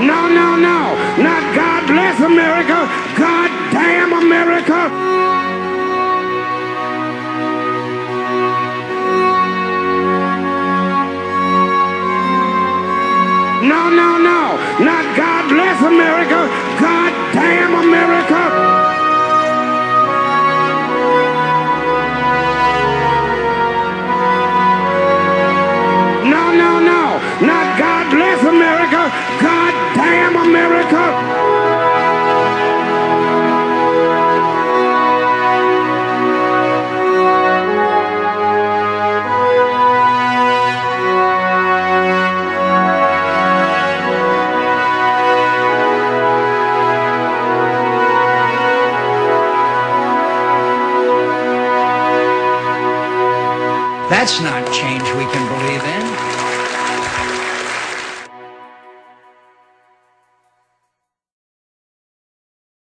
No, no, no. Not God bless America. God damn America. No, no, no. Not God bless America. God damn America. No, no, no. Not God bless America. God damn America. That's not change we can believe in.